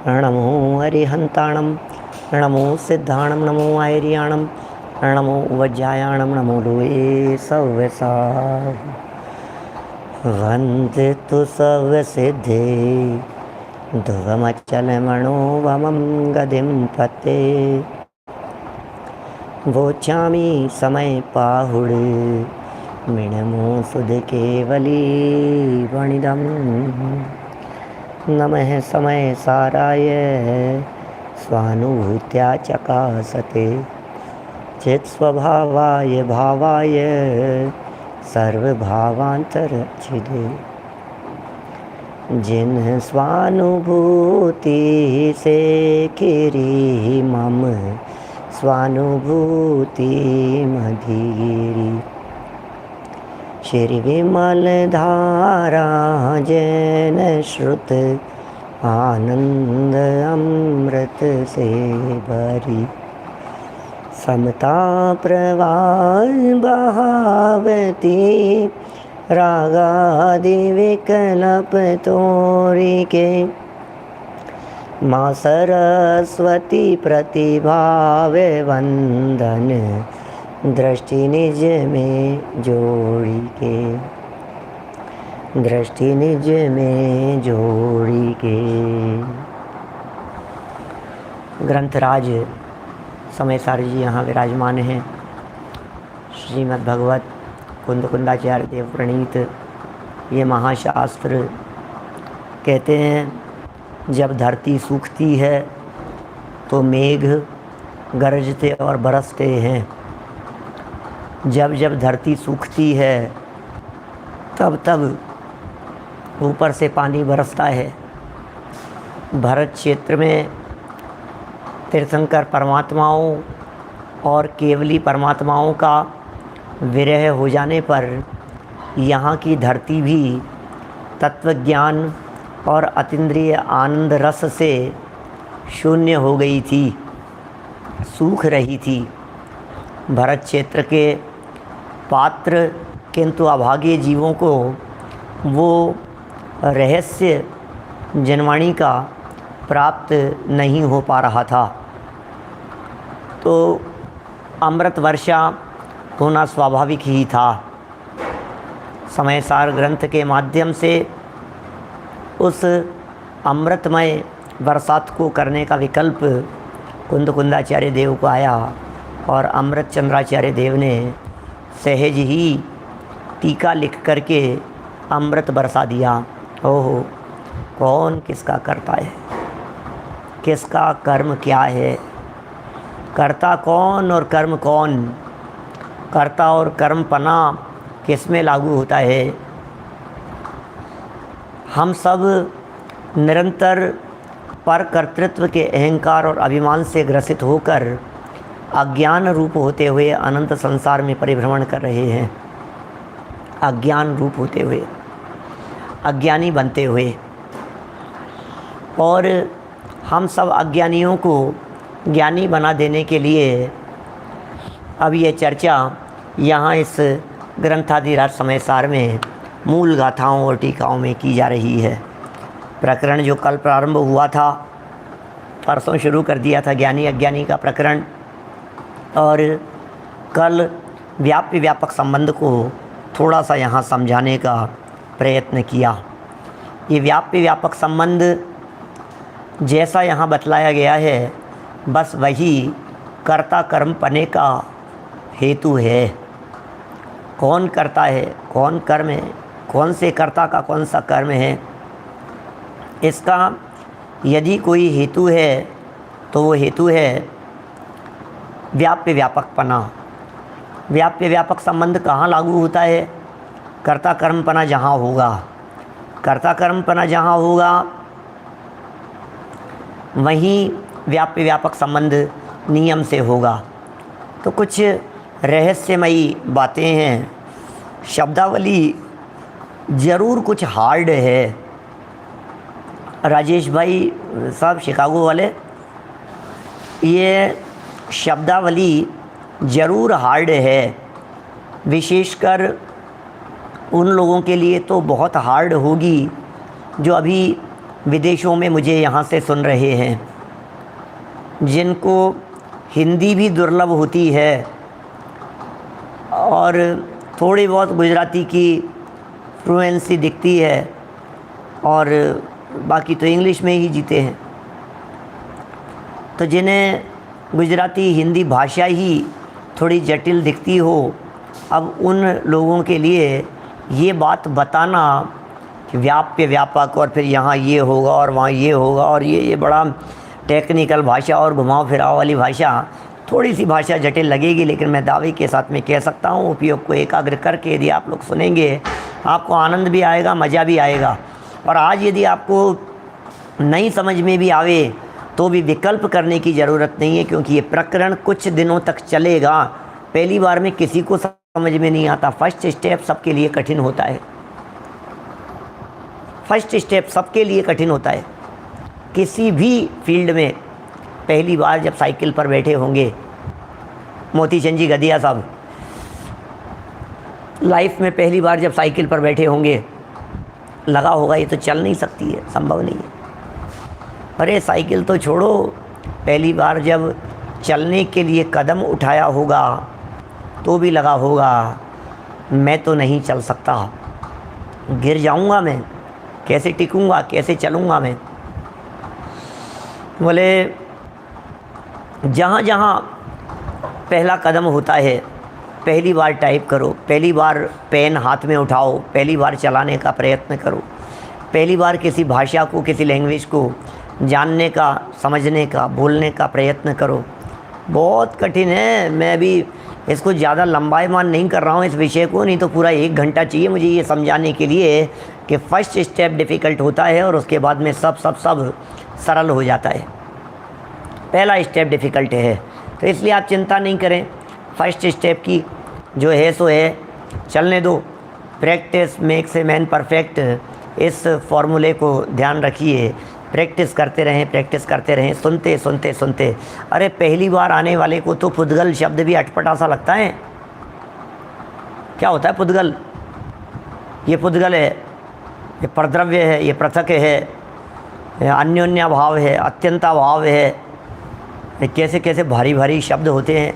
नमो अरिहंताणं नमो सिद्धाणं नमो आयर्याणं नमो वज्रायाणं नमो लोये सव्यसा वन्दे तु सव्यसिद्धे ध्रुवमचलमणोवमं गदिं पते वोचामि समय पाहुडे मिणमो सुध केवली वणिदं नमः समय साराय स्वानुभूत्या चकासते चित्स्वभावाय भावाय सर्वभावांतरच्छिदे जिन स्वानुभूति से खीरी मम स्वानुभूति मधीरी श्री विमल धारा जैन श्रुत आनंद अमृत से भरी समता प्रवाह बहावती रागादि विकल्प तोरी के माँ सरस्वती प्रतिभाव वंदन दृष्टि निज में जोड़ी के दृष्टि निज में जोड़ी के। ग्रंथराज समय सार जी यहाँ विराजमान हैं। श्रीमद् भगवत कुंद कुंदाचार्य देव प्रणीत ये महाशास्त्र कहते हैं जब धरती सूखती है तो मेघ गरजते और बरसते हैं। जब जब धरती सूखती है तब तब ऊपर से पानी बरसता है। भरत क्षेत्र में तीर्थंकर परमात्माओं और केवली परमात्माओं का विरह हो जाने पर यहाँ की धरती भी तत्वज्ञान और अतीन्द्रिय आनंद रस से शून्य हो गई थी, सूख रही थी। भरत क्षेत्र के पात्र किंतु अभागे जीवों को वो रहस्य जनवाणी का प्राप्त नहीं हो पा रहा था। तो अमृत वर्षा होना स्वाभाविक ही था। समय सार ग्रंथ के माध्यम से उस अमृतमय बरसात को करने का विकल्प कुंद कुंदाचार्य देव को आया और अमृत चंद्राचार्य देव ने सहज ही टीका लिख करके अमृत बरसा दिया। ओहो, कौन किसका करता है, किसका कर्म क्या है, कर्ता कौन और कर्म कौन, कर्ता और कर्मपना किस में लागू होता है। हम सब निरंतर पर कर्तृत्व के अहंकार और अभिमान से ग्रसित होकर अज्ञान रूप होते हुए अनंत संसार में परिभ्रमण कर रहे हैं। अज्ञान रूप होते हुए, अज्ञानी बनते हुए, और हम सब अज्ञानियों को ज्ञानी बना देने के लिए अब ये चर्चा यहाँ इस ग्रंथाधिराज समय सार में मूल गाथाओं और टीकाओं में की जा रही है। प्रकरण जो कल प्रारंभ हुआ था, परसों शुरू कर दिया था ज्ञानी अज्ञानी का प्रकरण, और कल व्याप्य व्यापक संबंध को थोड़ा सा यहाँ समझाने का प्रयत्न किया। ये व्याप्य व्यापक संबंध जैसा यहाँ बतलाया गया है, बस वही कर्ता कर्म पने का हेतु है। कौन करता है, कौन कर्म है, कौन से कर्ता का कौन सा कर्म है, इसका यदि कोई हेतु है तो वो हेतु है व्याप्य व्यापकपना। व्याप्य व्यापक संबंध कहाँ लागू होता है? कर्ता कर्मपना जहाँ होगा, कर्ता कर्मपना जहाँ होगा वहीं व्याप्य व्यापक संबंध नियम से होगा। तो कुछ रहस्यमयी बातें हैं, शब्दावली ज़रूर कुछ हार्ड है। राजेश भाई साहब शिकागो वाले, ये शब्दावली ज़रूर हार्ड है, विशेषकर उन लोगों के लिए तो बहुत हार्ड होगी जो अभी विदेशों में मुझे यहाँ से सुन रहे हैं, जिनको हिंदी भी दुर्लभ होती है और थोड़ी बहुत गुजराती की फ्लुएंसी दिखती है और बाकी तो इंग्लिश में ही जीते हैं, तो जिन्हें गुजराती हिंदी भाषा ही थोड़ी जटिल दिखती हो, अब उन लोगों के लिए ये बात बताना कि व्याप्य व्यापक और फिर यहाँ ये होगा और वहाँ ये होगा और ये बड़ा टेक्निकल भाषा और घुमाव फिराव वाली भाषा, थोड़ी सी भाषा जटिल लगेगी, लेकिन मैं दावे के साथ में कह सकता हूँ उपयोग को एकाग्र करके यदि आप लोग सुनेंगे आपको आनंद भी आएगा, मज़ा भी आएगा। और आज यदि आपको नहीं समझ में भी आवे तो भी विकल्प करने की ज़रूरत नहीं है, क्योंकि ये प्रकरण कुछ दिनों तक चलेगा। पहली बार में किसी को समझ में नहीं आता, फर्स्ट स्टेप सबके लिए कठिन होता है, फर्स्ट स्टेप सबके लिए कठिन होता है। किसी भी फील्ड में पहली बार जब साइकिल पर बैठे होंगे, मोती चंद जी गदिया साहब लाइफ में पहली बार जब साइकिल पर बैठे होंगे, लगा होगा ये तो चल नहीं सकती है, संभव नहीं है। अरे साइकिल तो छोड़ो, पहली बार जब चलने के लिए कदम उठाया होगा तो भी लगा होगा मैं तो नहीं चल सकता, गिर जाऊंगा मैं, कैसे टिकूंगा, कैसे चलूंगा मैं। बोले जहाँ जहाँ पहला कदम होता है, पहली बार टाइप करो, पहली बार पेन हाथ में उठाओ, पहली बार चलाने का प्रयत्न करो, पहली बार किसी भाषा को, किसी लैंग्वेज को जानने का, समझने का, बोलने का प्रयत्न करो। बहुत कठिन है। मैं भी इसको ज़्यादा लंबाईमान नहीं कर रहा हूँ इस विषय को, नहीं तो पूरा 1 घंटा चाहिए मुझे ये समझाने के लिए कि फर्स्ट स्टेप डिफ़िकल्ट होता है और उसके बाद में सब सरल हो जाता है। पहला स्टेप डिफ़िकल्ट है, तो इसलिए आप चिंता नहीं करें, फर्स्ट स्टेप की जो है सो है, चलने दो। Practice makes a man perfect, इस फॉर्मूले को ध्यान रखिए। प्रैक्टिस करते रहें, प्रैक्टिस करते रहें, सुनते सुनते सुनते। अरे पहली बार आने वाले को तो पुद्गल शब्द भी अटपटा सा लगता है। क्या होता है पुद्गल? ये पुद्गल है, ये परद्रव्य है, ये पृथक है, अन्योन्या भाव है, अत्यंता भाव है। कैसे कैसे भारी भारी शब्द होते हैं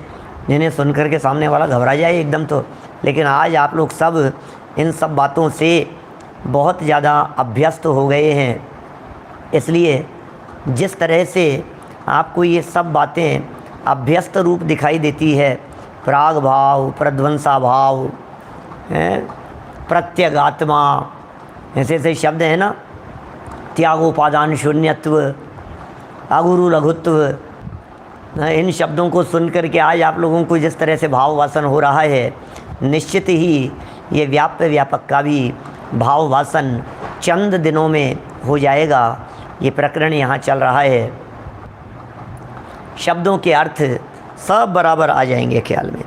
जिन्हें सुनकर के सामने वाला घबरा जाए एकदम तो। लेकिन आज आप लोग सब इन सब बातों से बहुत ज़्यादा अभ्यस्त हो गए हैं, इसलिए जिस तरह से आपको ये सब बातें अभ्यस्त रूप दिखाई देती है, प्राग भाव, प्रध्वंसा भाव, प्रत्यगात्मा, ऐसे ऐसे शब्द हैं ना, त्यागोपादान शून्यत्व, अगुरु लघुत्व, इन शब्दों को सुनकर के आज आप लोगों को जिस तरह से भाव वासन हो रहा है, निश्चित ही ये व्याप्य व्यापक का भी भाव वासन चंद दिनों में हो जाएगा। ये प्रकरण यहाँ चल रहा है, शब्दों के अर्थ सब बराबर आ जाएंगे ख्याल में।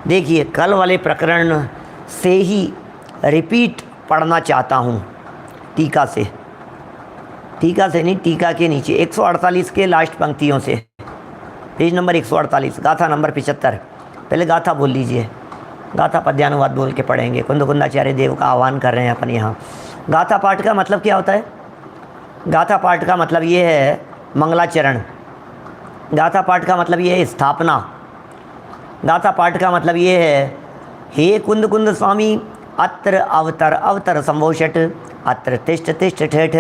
देखिए कल वाले प्रकरण से ही रिपीट पढ़ना चाहता हूँ, टीका से नहीं, टीका के नीचे 148 के लास्ट पंक्तियों से, पेज नंबर 148, गाथा नंबर 75। पहले गाथा बोल लीजिए, गाथा पद्यानुवाद बोल के पढ़ेंगे। कुंदकुंदाचार्य देव का आह्वान कर रहे हैं अपन यहाँ। गाथा पाठ का मतलब क्या होता है? गाथा पाठ का मतलब ये है मंगलाचरण। गाथा पाठ का मतलब ये है स्थापना। गाथा पाठ का मतलब ये है, हे कुंद कुंद स्वामी अत्र अवतर अवतर संभोषट, अत्र तिष्ठ तिष्ठ ठेठ,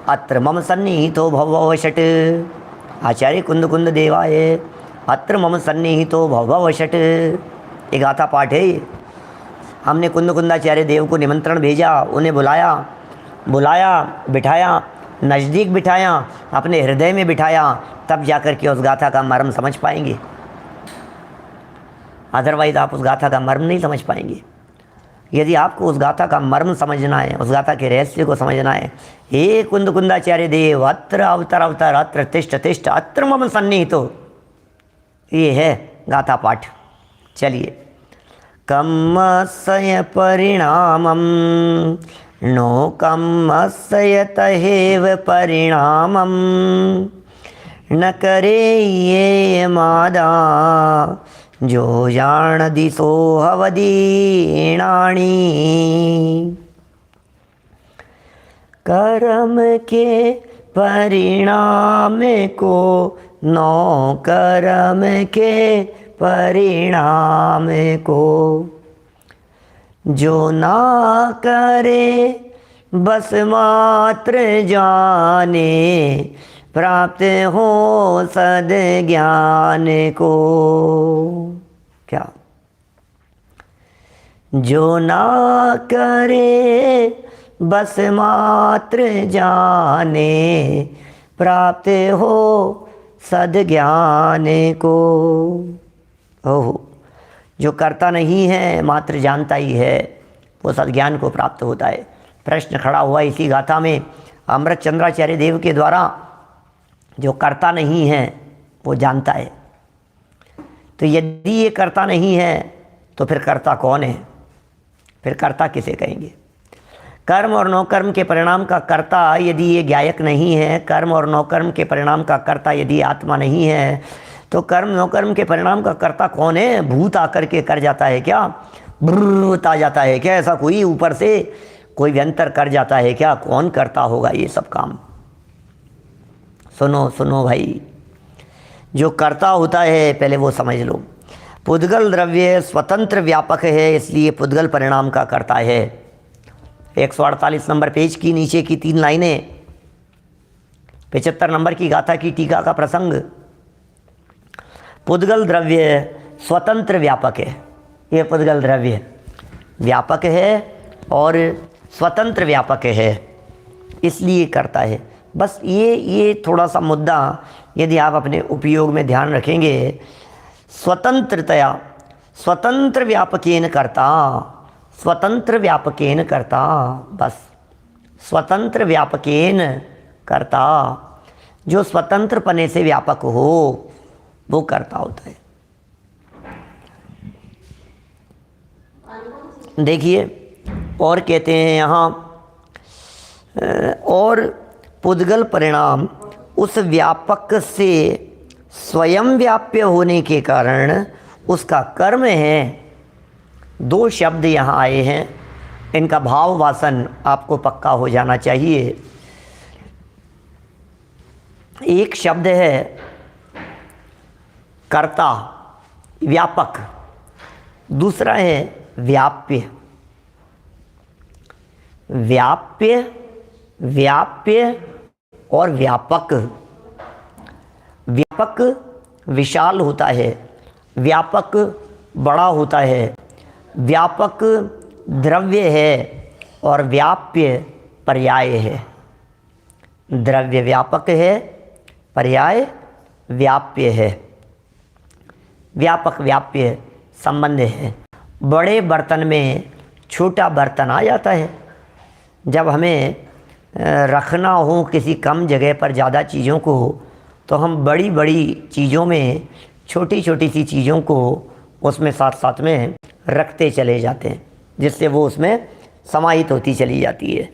अत्र मम सन्निहितो भववशट। आचार्य कुंद कुंद देवाय अत्र मम सन्निहितो भववशट। ये गाथा पाठ है। हमने कुंद कुंदाचार्य देव को निमंत्रण भेजा, उन्हें बुलाया, बिठाया, नज़दीक बिठाया, अपने हृदय में बिठाया, तब जाकर के उस गाथा का मर्म समझ पाएंगे। अदरवाइज़ आप उस गाथा का मर्म नहीं समझ पाएंगे। यदि आपको उस गाथा का मर्म समझना है, उस गाथा के रहस्य को समझना है, हे कुंद कुंदाचार्य देव अत्र अवतर अवतर, अत्र तिष्ठ तिष्ठ, अत्र मम सन्निहितो, ये है गाथा पाठ। चलिए, कम्मस्य परिणामं नो कम्मस्य तहेव परिणामं, न करे ये मादा जो जान दिसो हवदीणाणी। कर्म के परिणाम को, नौ कर्म के परिणाम को। जो ना करे बस मात्र जाने, प्राप्त हो सद ज्ञान को। क्या? जो ना करे बस मात्र जाने, प्राप्त हो सद ज्ञान को। ओहो, जो करता नहीं है मात्र जानता ही है, वो सद्ज्ञान को प्राप्त होता है। प्रश्न खड़ा हुआ इसी गाथा में अमृत चंद्राचार्य देव के द्वारा, जो करता नहीं है वो जानता है। तो यदि ये करता नहीं है तो फिर करता कौन है? फिर कर्ता किसे कहेंगे? कर्म और नौकर्म के परिणाम का कर्ता यदि ये ज्ञायक नहीं है, कर्म और नौकर्म के परिणाम का कर्ता यदि आत्मा नहीं है, तो कर्म नौकर्म के परिणाम का कर्ता कौन है? भूत आकर के कर जाता है क्या? भूत आ जाता है क्या? ऐसा कोई ऊपर से कोई व्यंतर कर जाता है क्या? कौन करता होगा ये सब काम? सुनो सुनो भाई, जो करता होता है पहले वो समझ लो। पुद्गल द्रव्य स्वतंत्र व्यापक है, इसलिए पुद्गल परिणाम का करता है। 148 नंबर पेज की नीचे की 3 लाइनें, 75 नंबर की गाथा की टीका का प्रसंग। पुद्गल द्रव्य स्वतंत्र व्यापक है। ये पुद्गल द्रव्य व्यापक है और स्वतंत्र व्यापक है, इसलिए करता है। बस ये थोड़ा सा मुद्दा यदि आप अपने उपयोग में ध्यान रखेंगे, स्वतंत्रतया स्वतंत्र व्यापकेन करता, स्वतंत्र व्यापकेन करता, बस स्वतंत्र व्यापकेन करता। जो स्वतंत्र पने से व्यापक हो वो करता होता है। देखिए और कहते हैं यहाँ, और पुद्गल परिणाम उस व्यापक से स्वयं व्याप्य होने के कारण उसका कर्म है। 2 शब्द यहाँ आए हैं, इनका भाव वासन आपको पक्का हो जाना चाहिए। एक शब्द है कर्ता व्यापक, दूसरा है व्याप्य। व्याप्य, व्याप्य और व्यापक। व्यापक विशाल होता है, व्यापक बड़ा होता है, व्यापक द्रव्य है और व्याप्य पर्याय है। द्रव्य व्यापक है, पर्याय व्याप्य है। व्यापक व्याप्य संबंध है। बड़े बर्तन में छोटा बर्तन आ जाता है। जब हमें रखना हो किसी कम जगह पर ज़्यादा चीज़ों को, तो हम बड़ी बड़ी चीज़ों में छोटी छोटी सी चीज़ों को उसमें साथ साथ में रखते चले जाते हैं, जिससे वो उसमें समाहित होती चली जाती है।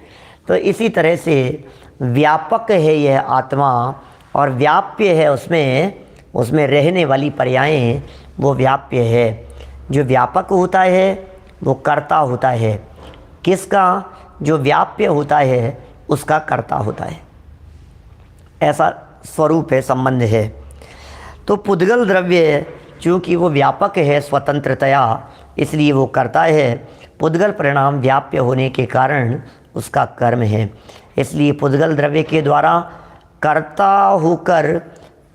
तो इसी तरह से व्यापक है यह आत्मा और व्याप्य है, उसमें रहने वाली पर्यायें, वो व्याप्य है। जो व्यापक होता है वो कर्ता होता है। किसका? जो व्याप्य होता है उसका कर्ता होता है। ऐसा स्वरूप है, संबंध है। तो पुद्गल द्रव्य चूँकि वो व्यापक है स्वतंत्रतया, इसलिए वो करता है। पुद्गल परिणाम व्याप्य होने के कारण उसका कर्म है, इसलिए पुद्गल द्रव्य के द्वारा कर्ता होकर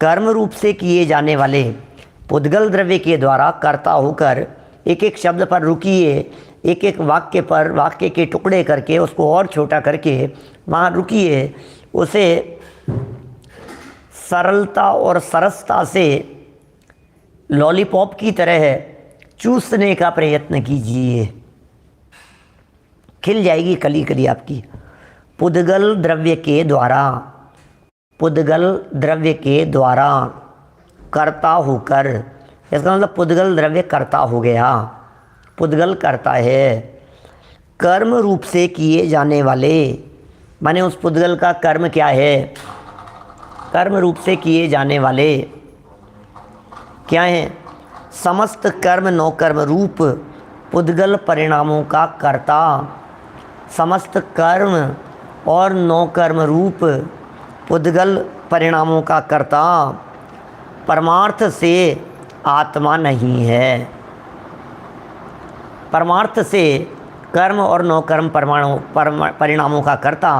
कर्म रूप से किए जाने वाले, पुद्गल द्रव्य के द्वारा कर्ता होकर एक एक शब्द पर रुकिए, एक एक वाक्य पर वाक्य के टुकड़े करके उसको और छोटा करके वहाँ रुकिए, उसे सरलता और सरसता से लॉलीपॉप की तरह चूसने का प्रयत्न कीजिए, खिल जाएगी कली कली आपकी। पुद्गल द्रव्य के द्वारा, पुद्गल द्रव्य के द्वारा कर्ता होकर, इसका मतलब पुद्गल द्रव्य कर्ता हो गया, पुद्गल करता है। कर्म रूप से किए जाने वाले, माने उस पुद्गल का कर्म क्या है? कर्म रूप से किए जाने वाले क्या हैं? समस्त कर्म नौकर्म रूप पुद्गल परिणामों का कर्ता, समस्त कर्म और नौकर्म रूप पुद्गल परिणामों का कर्ता परमार्थ से आत्मा नहीं है। परमार्थ से कर्म और नौकर्म परिणामों का कर्ता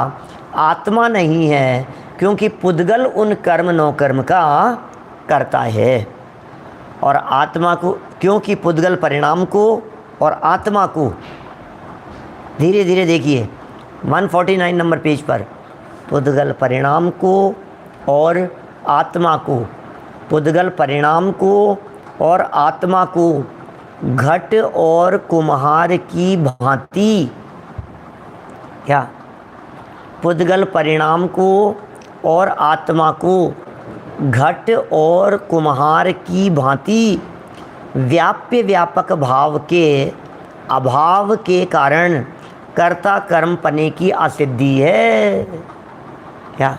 आत्मा नहीं है, क्योंकि पुद्गल उन कर्म नौकर्म का कर्ता है। और आत्मा को, क्योंकि पुद्गल परिणाम को और आत्मा को, धीरे धीरे देखिए 149 नंबर पेज पर, पुद्गल परिणाम को और आत्मा को, पुद्गल परिणाम को और आत्मा को घट और कुम्हार की भांति, क्या, पुद्गल परिणाम को और आत्मा को घट और कुम्हार की भांति व्याप्य व्यापक भाव के अभाव के कारण कर्ता कर्म पने की असिद्धि है। क्या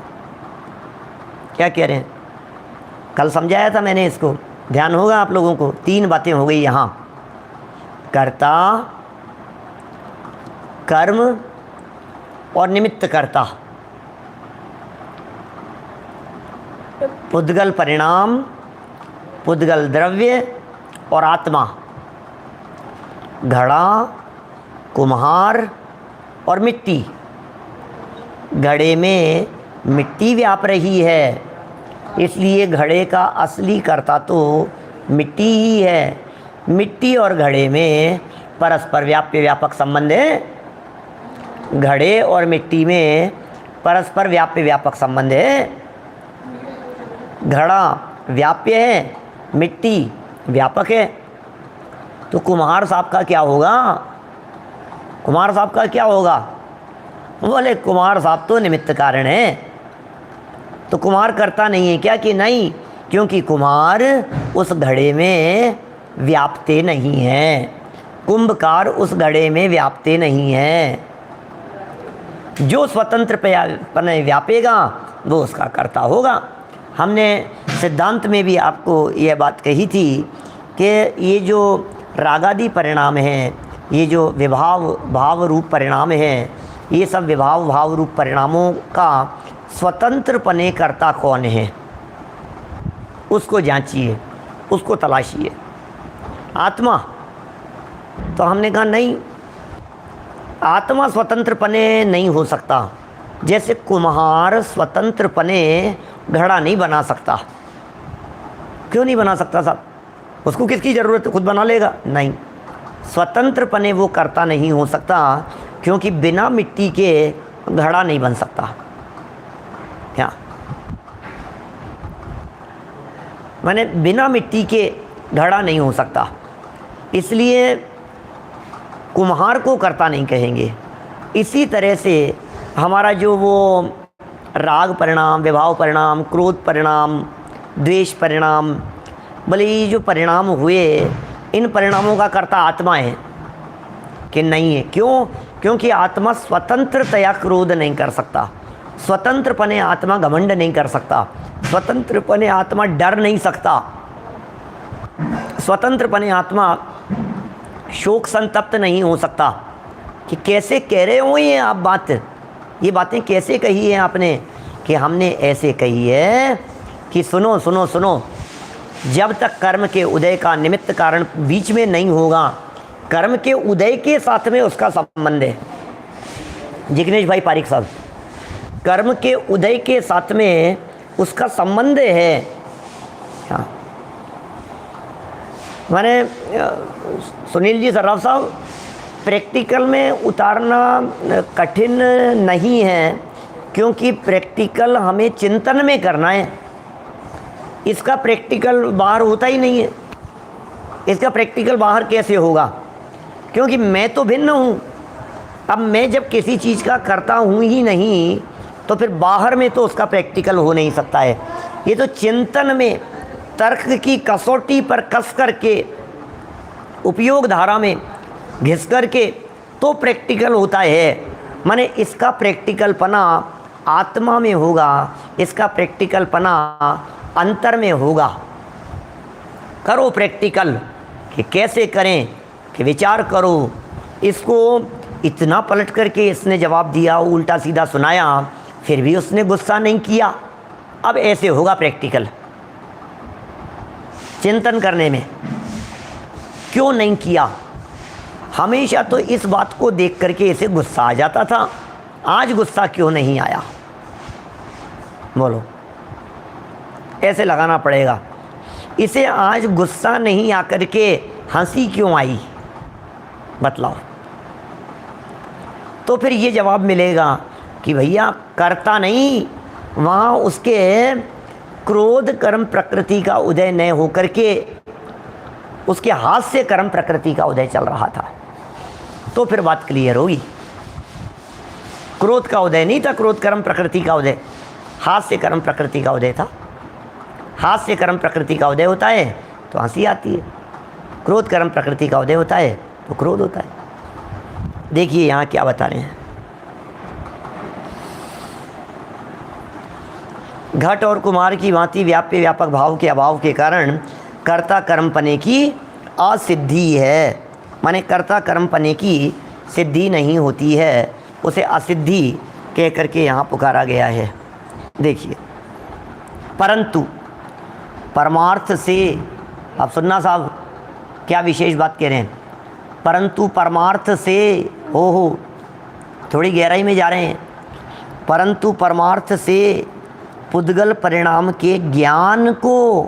क्या कह रहे हैं? कल समझाया था मैंने इसको, ध्यान होगा आप लोगों को। 3 बातें हो गई यहाँ, कर्ता, कर्म और निमित्त कर्ता। पुद्गल परिणाम, पुद्गल द्रव्य और आत्मा, घड़ा, कुम्हार और मिट्टी। घड़े में मिट्टी व्याप रही है, इसलिए घड़े का असली कर्ता तो मिट्टी ही है। मिट्टी और घड़े में परस्पर व्याप्य व्यापक संबंध है। घड़े और मिट्टी में परस्पर व्याप्य व्यापक संबंध है। घड़ा व्याप्य है, मिट्टी व्यापक है। तो कुम्हार साहब का क्या होगा? कुम्हार साहब का क्या होगा? बोले कुम्हार साहब तो निमित्त कारण है। तो कुम्हार करता नहीं है क्या? कि नहीं, क्योंकि कुम्हार उस घड़े में व्यापते नहीं हैं, कुंभकार उस घड़े में व्यापते नहीं हैं। जो स्वतंत्र पने व्यापेगा वो उसका कर्ता होगा। हमने सिद्धांत में भी आपको यह बात कही थी कि ये जो रागादि परिणाम हैं, ये जो विभाव भाव रूप परिणाम हैं, ये सब विभाव भाव रूप परिणामों का स्वतंत्र पने कर्ता कौन है, उसको जांचिए, उसको तलाशिए। आत्मा। तो हमने कहा नहीं, आत्मा स्वतंत्र पने नहीं हो सकता। जैसे कुम्हार स्वतंत्र पने घड़ा नहीं बना सकता। क्यों नहीं बना सकता साहब? उसको किसकी ज़रूरत है? खुद बना लेगा? नहीं, स्वतंत्र पने वो करता नहीं हो सकता, क्योंकि बिना मिट्टी के घड़ा नहीं बन सकता। क्या माने? बिना मिट्टी के घड़ा नहीं हो सकता, इसलिए कुम्हार को कर्ता नहीं कहेंगे। इसी तरह से हमारा जो वो राग परिणाम, विभाव परिणाम, क्रोध परिणाम, द्वेष परिणाम, भले ये जो परिणाम हुए, इन परिणामों का कर्ता आत्मा है कि नहीं है? क्यों? क्योंकि आत्मा स्वतंत्रतया क्रोध नहीं कर सकता, स्वतंत्रपने आत्मा घमंड नहीं कर सकता, स्वतंत्रपने आत्मा डर नहीं सकता, स्वतंत्रपने आत्मा शोक संतप्त नहीं हो सकता। कि कैसे कह रहे हो ये आप बात, ये बातें कैसे कही है आपने? कि हमने ऐसे कही है कि सुनो सुनो सुनो, जब तक कर्म के उदय का निमित्त कारण बीच में नहीं होगा, कर्म के उदय के साथ में उसका संबंध है। जिग्नेश भाई पारिक साहब, कर्म के उदय के साथ में उसका संबंध है। हाँ, माने सुनील जी सर्राफ साहब, प्रैक्टिकल में उतारना कठिन नहीं है, क्योंकि प्रैक्टिकल हमें चिंतन में करना है। इसका प्रैक्टिकल बाहर होता ही नहीं है। इसका प्रैक्टिकल बाहर कैसे होगा? क्योंकि मैं तो भिन्न हूँ। अब मैं जब किसी चीज़ का करता हूँ ही नहीं, तो फिर बाहर में तो उसका प्रैक्टिकल हो नहीं सकता है। ये तो चिंतन में, तर्क की कसौटी पर कस करके, उपयोग धारा में घिस करके तो प्रैक्टिकल होता है। माने इसका प्रैक्टिकलपना आत्मा में होगा, इसका प्रैक्टिकलपना अंतर में होगा। करो प्रैक्टिकल, कि कैसे करें, कि विचार करो। इसको इतना पलट करके इसने जवाब दिया, उल्टा सीधा सुनाया, फिर भी उसने गुस्सा नहीं किया। अब ऐसे होगा प्रैक्टिकल चिंतन करने में, क्यों नहीं किया। हमेशा तो इस बात को देख करके इसे गुस्सा आ जाता था, आज गुस्सा क्यों नहीं आया। बोलो, ऐसे लगाना पड़ेगा। इसे आज गुस्सा नहीं आकर के हंसी क्यों आई, बतलाओ। तो फिर ये जवाब मिलेगा कि भैया करता नहीं, वहाँ उसके क्रोध कर्म प्रकृति का उदय न होकर के उसके हाथ से कर्म प्रकृति का उदय चल रहा था। तो फिर बात क्लियर होगी। क्रोध का उदय नहीं था, क्रोध कर्म प्रकृति का उदय, हाथ से कर्म प्रकृति का उदय था। हाथ से कर्म प्रकृति का उदय होता है तो हंसी आती है, क्रोध कर्म प्रकृति का उदय होता है तो क्रोध होता है। देखिए यहाँ क्या बता रहे हैं। घट और कुम्हार की भांति व्याप्य व्यापक भाव के अभाव के कारण कर्ता कर्मपने की असिद्धि है। माने कर्ता कर्मपने की सिद्धि नहीं होती है, उसे असिद्धि कह करके यहाँ पुकारा गया है। देखिए, परंतु परमार्थ से, आप सुनना साहब क्या विशेष बात कह रहे हैं। परंतु परमार्थ से, हो थोड़ी गहराई में जा रहे हैं। परंतु परमार्थ से पुद्गल परिणाम के ज्ञान को,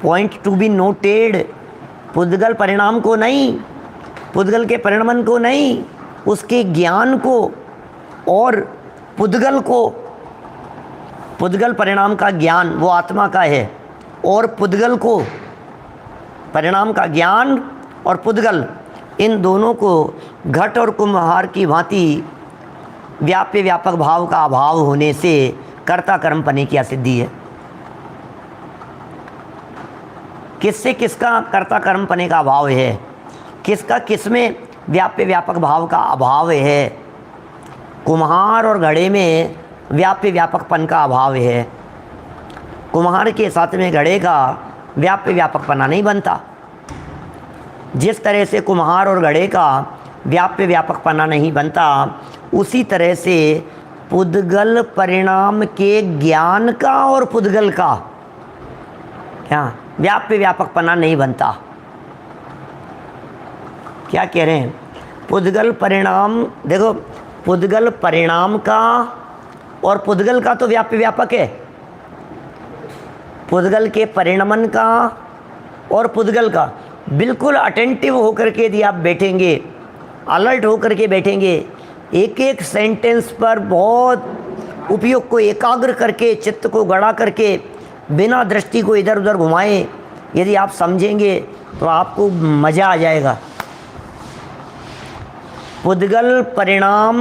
पॉइंट टू बी नोटेड, पुद्गल परिणाम को नहीं, पुद्गल के परिणमन को नहीं, उसके ज्ञान को और पुद्गल को, पुद्गल परिणाम का ज्ञान वो आत्मा का है, और पुद्गल को, परिणाम का ज्ञान और पुद्गल, इन दोनों को घट और कुम्हार की भांति व्याप्य व्यापक भाव का अभाव होने से कर्ता कर्मपने की असिद्धि है। किससे किसका कर्ता कर्मपने का अभाव है, किसका किसमें व्याप्य व्यापक भाव का अभाव है। कुम्हार और घड़े में व्याप्य व्यापकपन का अभाव है। कुम्हार के साथ में घड़े का व्याप्य व्यापकपना नहीं बनता। जिस तरह से कुम्हार और घड़े का व्याप्य व्यापकपना नहीं बनता, उसी तरह से पुद्गल परिणाम के ज्ञान का और पुद्गल का क्या व्याप्य व्यापकपना नहीं बनता। क्या कह रहे हैं, पुद्गल परिणाम, देखो पुद्गल परिणाम का और पुद्गल का तो व्याप्य व्यापक है। पुद्गल के परिणमन का और पुद्गल का बिल्कुल अटेंटिव होकर के यदि आप बैठेंगे, अलर्ट होकर के बैठेंगे, एक एक सेंटेंस पर बहुत उपयोग को एकाग्र करके, चित्त को गड़ा करके, बिना दृष्टि को इधर उधर घुमाए यदि आप समझेंगे तो आपको मज़ा आ जाएगा। पुद्गल परिणाम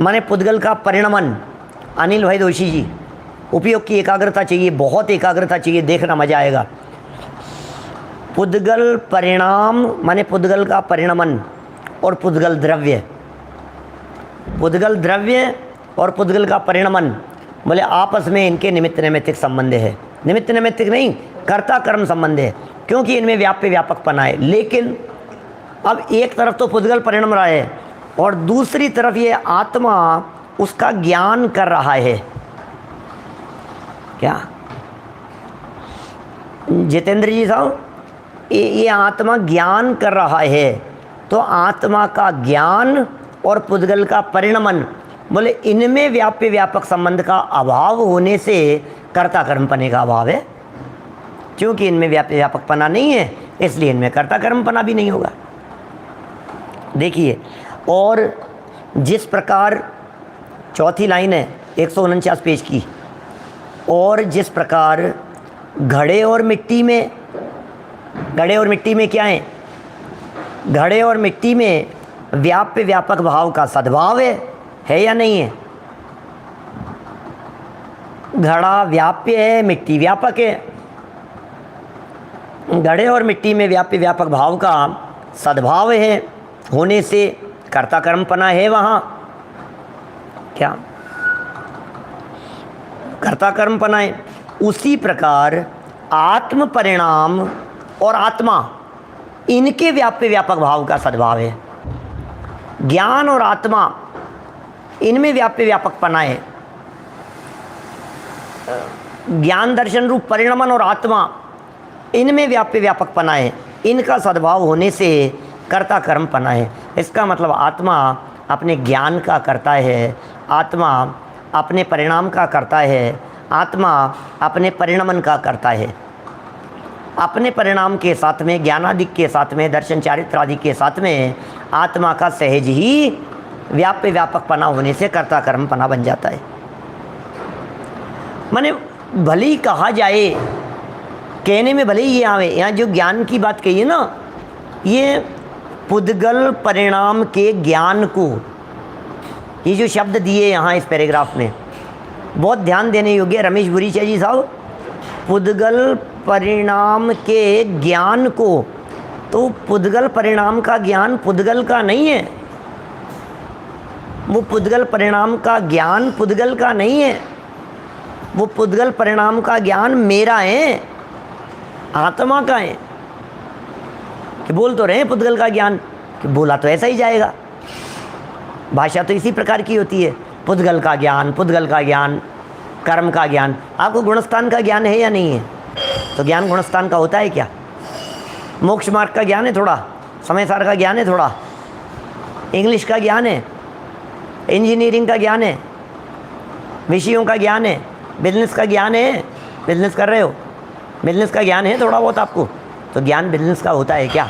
माने पुद्गल का परिणमन, अनिल भाई दोषी जी, उपयोग की एकाग्रता चाहिए, बहुत एकाग्रता चाहिए, देखना मज़ा आएगा। पुद्गल परिणाम माने पुद्गल का परिणमन और पुद्गल द्रव्य, पुद्गल द्रव्य और पुद्गल का परिणमन, बोले आपस में इनके निमित्त नैमित्तिक संबंध है। निमित्त नैमित्तिक नहीं, कर्ता कर्म संबंध है, क्योंकि इनमें व्याप्य व्यापकपना है। लेकिन अब एक तरफ तो पुद्गल परिणम रहा है और दूसरी तरफ ये आत्मा उसका ज्ञान कर रहा है। क्या जितेंद्र जी साहब, ये आत्मा ज्ञान कर रहा है, तो आत्मा का ज्ञान और पुद्गल का परिणमन, बोले इनमें व्याप्य व्यापक संबंध का अभाव होने से कर्ता कर्मपने का अभाव है। क्योंकि इनमें व्याप्य व्यापकपना नहीं है, इसलिए इनमें कर्ता कर्मपना भी नहीं होगा। देखिए, और जिस प्रकार चौथी लाइन है 149 पेज की, और जिस प्रकार घड़े और मिट्टी में, घड़े और मिट्टी में क्या है, घड़े और मिट्टी में व्याप्य व्यापक भाव का सद्भाव है या नहीं है। घड़ा व्याप्य है, मिट्टी व्यापक है। घड़े और मिट्टी में व्याप्य व्यापक भाव का सद्भाव है, होने से कर्ता कर्मपना है वहाँ। क्या कर्ता कर्मपना है। उसी प्रकार आत्म परिणाम और आत्मा, इनके व्याप्य व्यापक भाव का सद्भाव है। ज्ञान और आत्मा इनमें व्याप्य व्यापकपना है। ज्ञान दर्शन रूप परिणमन और आत्मा, इनमें व्याप्य व्यापकपना है। इनका सद्भाव होने से कर्ता कर्मपना है। इसका मतलब आत्मा अपने ज्ञान का करता है, आत्मा अपने परिणाम का करता है, आत्मा अपने परिणमन का करता है। अपने परिणाम के साथ में, ज्ञानादि के साथ में, दर्शन चारित्र आदि के साथ में आत्मा का सहज ही व्याप्य व्यापकपना होने से कर्ता कर्मपना बन जाता है। माने भले ही कहा जाए, कहने में भले ही ये आवे, यहाँ जो ज्ञान की बात कही है ना, ये पुद्गल परिणाम के ज्ञान को, ये जो शब्द दिए यहाँ इस पैराग्राफ में बहुत ध्यान देने योग्य। रमेश बुरीचा जी साहब, पुद्गल परिणाम के ज्ञान को, तो पुद्गल परिणाम का ज्ञान पुद्गल का नहीं है, वो पुद्गल परिणाम का ज्ञान पुद्गल का नहीं है, वो पुद्गल परिणाम का ज्ञान मेरा है, आत्मा का है। कि बोल तो रहे हैं पुद्गल का ज्ञान, कि बोला तो ऐसा ही जाएगा। भाषा तो इसी प्रकार की होती है, पुद्गल का ज्ञान, पुद्गल का ज्ञान, कर्म का ज्ञान। आपको गुणस्थान का ज्ञान है या नहीं है? तो ज्ञान गुणस्थान का होता है क्या? मोक्ष मार्ग का ज्ञान है थोड़ा, समय सार का ज्ञान है थोड़ा, इंग्लिश का ज्ञान है, इंजीनियरिंग का ज्ञान है, विषयों का ज्ञान है, बिजनेस का ज्ञान है, बिजनेस कर रहे हो, बिजनेस का ज्ञान है थोड़ा बहुत आपको। तो ज्ञान बिजनेस का होता है क्या?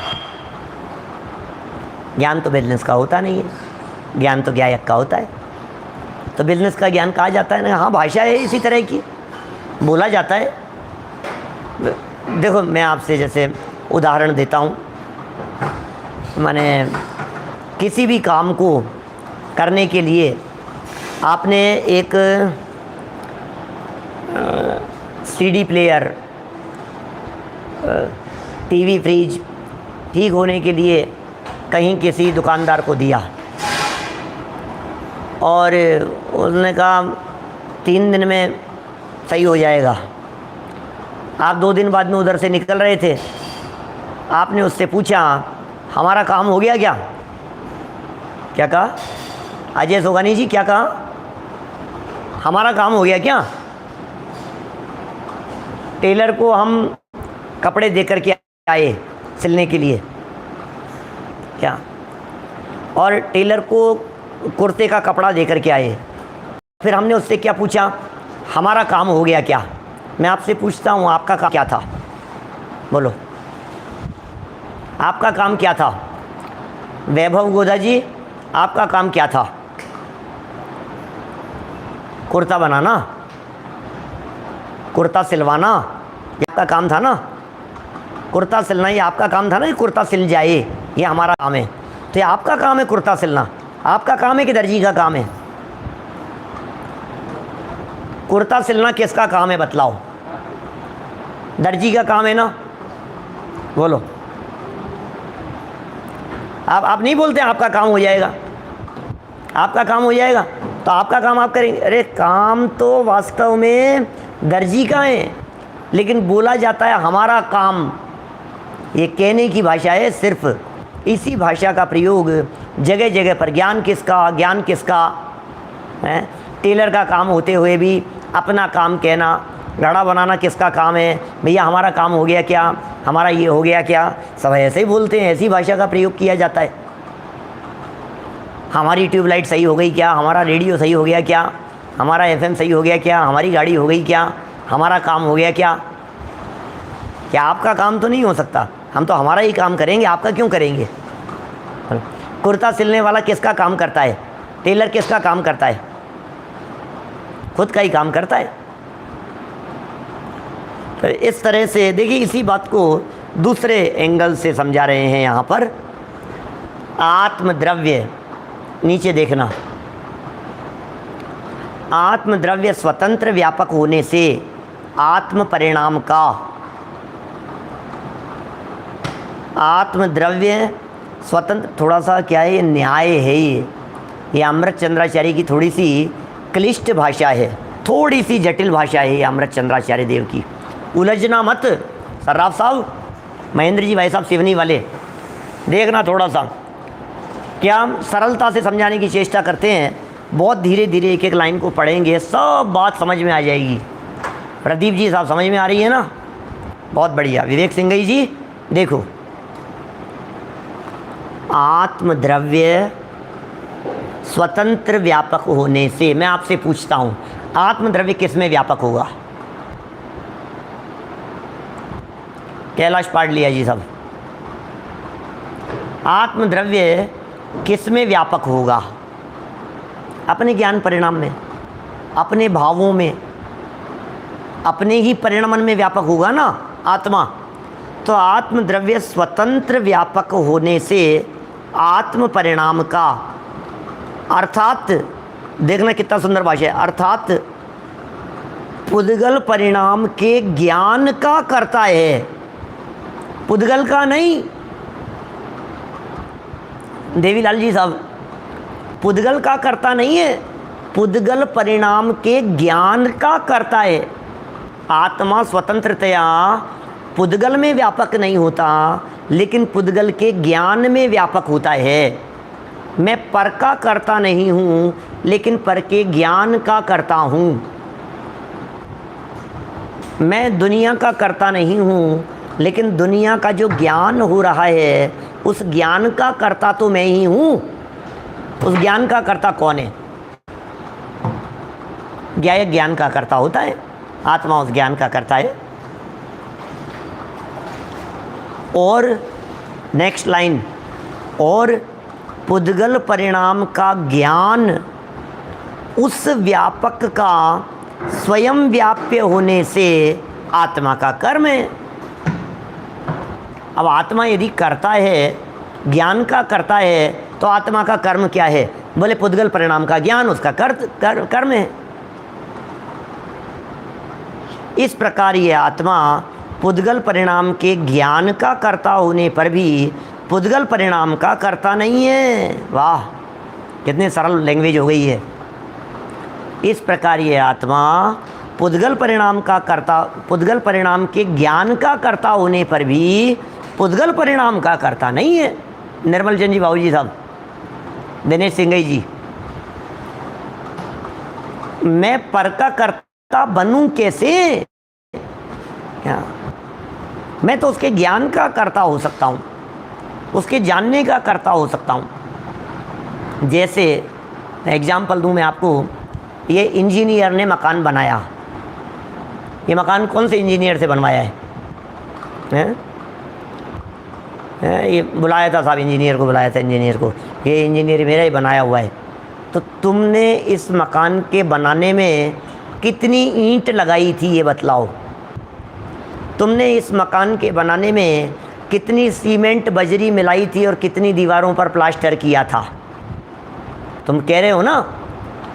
ज्ञान तो बिजनेस का होता नहीं है, ज्ञान तो ज्ञायक का होता है। तो बिजनेस का ज्ञान कहा जाता है ना, हाँ भाषा है इसी तरह की, बोला जाता है। देखो मैं आपसे जैसे उदाहरण देता हूँ, माने किसी भी काम को करने के लिए आपने एक सीडी प्लेयर, टीवी, फ्रिज ठीक होने के लिए कहीं किसी दुकानदार को दिया और उसने कहा 3 दिन में सही हो जाएगा। आप 2 दिन बाद में उधर से निकल रहे थे, आपने उससे पूछा हमारा काम हो गया क्या? क्या कहा? अजय सोगानी जी क्या कहा? हमारा काम हो गया क्या? टेलर को हम कपड़े दे कर के आए सिलने के लिए क्या, और टेलर को कुर्ते का कपड़ा दे कर के आए। फिर हमने उससे क्या पूछा? हमारा काम हो गया क्या? मैं आपसे पूछता हूँ, आपका काम क्या था? बोलो, आपका काम क्या था? वैभव गोदा जी, आपका काम क्या था? कुर्ता बनाना, कुर्ता सिलवाना, ये आपका काम था ना? कुर्ता सिलना ये आपका काम था ना, कि कुर्ता सिल जाए ये हमारा काम है। तो ये आपका काम है कुर्ता सिलना, आपका काम है कि दर्जी का काम है? कुर्ता सिलना किसका काम है बतलाओ? दर्जी का काम है ना? बोलो। आप नहीं बोलते आपका काम हो जाएगा, आपका काम हो जाएगा, तो आपका काम आप करेंगे। अरे काम तो वास्तव में दर्जी का है, लेकिन बोला जाता है हमारा काम। ये कहने की भाषा है सिर्फ। इसी भाषा का प्रयोग जगह जगह पर ज्ञान किसका, ज्ञान किसका है। टेलर का काम होते हुए भी अपना काम कहना, घड़ा बनाना किसका काम है? भैया हमारा काम हो गया क्या, हमारा ये हो गया क्या? सब ऐसे ही बोलते हैं, ऐसी भाषा का प्रयोग किया जाता है। हमारी ट्यूबलाइट सही हो गई क्या, हमारा रेडियो सही हो गया क्या, हमारा एफएम सही हो गया क्या, हमारी गाड़ी हो गई क्या, हमारा काम हो गया क्या? क्या आपका काम तो नहीं हो सकता? हम तो हमारा ही काम करेंगे, आपका क्यों करेंगे? कुर्ता सिलने वाला किसका काम करता है? टेलर किसका काम करता है? खुद का ही काम करता है। तो इस तरह से देखिए, इसी बात को दूसरे एंगल से समझा रहे हैं यहाँ पर। आत्मद्रव्य, नीचे देखना, आत्मद्रव्य स्वतंत्र व्यापक होने से आत्म परिणाम का, आत्मद्रव्य स्वतंत्र, थोड़ा सा क्या है, न्याय है ये अमृत चंद्राचार्य की थोड़ी सी क्लिष्ट भाषा है, थोड़ी सी जटिल भाषा है ये अमृत चंद्राचार्य देव की। उलझना मत सर्राफ साहब, महेंद्र जी भाई साहब सिवनी वाले, देखना थोड़ा सा क्या सरलता से समझाने की चेष्टा करते हैं, बहुत धीरे धीरे एक एक लाइन को पढ़ेंगे, सब बात समझ में आ जाएगी। प्रदीप जी साहब समझ में आ रही है ना? बहुत बढ़िया। विवेक सिंह जी देखो, आत्मद्रव्य स्वतंत्र व्यापक होने से, मैं आपसे पूछता हूं, आत्मद्रव्य किस में व्यापक होगा? कैलाश पाठ लिया जी सब। आत्मद्रव्य किस में व्यापक होगा? अपने ज्ञान परिणाम में, अपने भावों में, अपने ही परिणमन में व्यापक होगा ना आत्मा। तो आत्मद्रव्य स्वतंत्र व्यापक होने से आत्म परिणाम का, अर्थात देखना कितना सुंदर भाषा है, अर्थात पुद्गल परिणाम के ज्ञान का करता है, पुद्गल का नहीं। देवीलाल जी साहब, पुद्गल का करता नहीं है, पुद्गल परिणाम के ज्ञान का करता है। आत्मा स्वतंत्रतया पुद्गल में व्यापक नहीं होता, लेकिन पुद्गल के ज्ञान में व्यापक होता है। मैं पर का करता नहीं हूँ, लेकिन पर के ज्ञान का करता हूँ। मैं दुनिया का करता नहीं हूँ, लेकिन दुनिया का जो ज्ञान हो रहा है उस ज्ञान का करता तो मैं ही हूँ। उस ज्ञान का कर्ता कौन है? ज्ञान का कर्ता होता है, आत्मा उस ज्ञान का कर्ता है। और नेक्स्ट लाइन, और पुद्गल परिणाम का ज्ञान उस व्यापक का स्वयं व्याप्य होने से आत्मा का कर्म है। अब आत्मा यदि करता है, ज्ञान का करता है, तो आत्मा का कर्म क्या है? बोले पुद्गल परिणाम का ज्ञान उसका कर्म है। इस प्रकार ये आत्मा पुद्गल परिणाम के ज्ञान का कर्ता होने पर भी पुद्गल परिणाम का कर्ता नहीं है। वाह, कितने सरल लैंग्वेज हो गई है। इस प्रकार ये आत्मा पुद्गल परिणाम का कर्ता, पुद्गल परिणाम के ज्ञान का कर्ता होने पर भी पुद्गल परिणाम का कर्ता नहीं है। निर्मल चंद जी, बाबू जी साहब, दिनेश सिंह जी, मैं पर का कर्ता बनूं कैसे? क्या मैं तो उसके ज्ञान का कर्ता हो सकता हूं, उसके जानने का कर्ता हो सकता हूं। जैसे एग्जाम्पल दूं मैं आपको, ये इंजीनियर ने मकान बनाया। ये मकान कौन से इंजीनियर से बनवाया है? ये बुलाया था साहब, इंजीनियर को बुलाया था, इंजीनियर को, ये इंजीनियर मेरा ही बनाया हुआ है। तो तुमने इस मकान के बनाने में कितनी ईंट लगाई थी ये बतलाओ। तुमने इस मकान के बनाने में कितनी सीमेंट बजरी मिलाई थी और कितनी दीवारों पर प्लास्टर किया था। तुम कह रहे हो ना,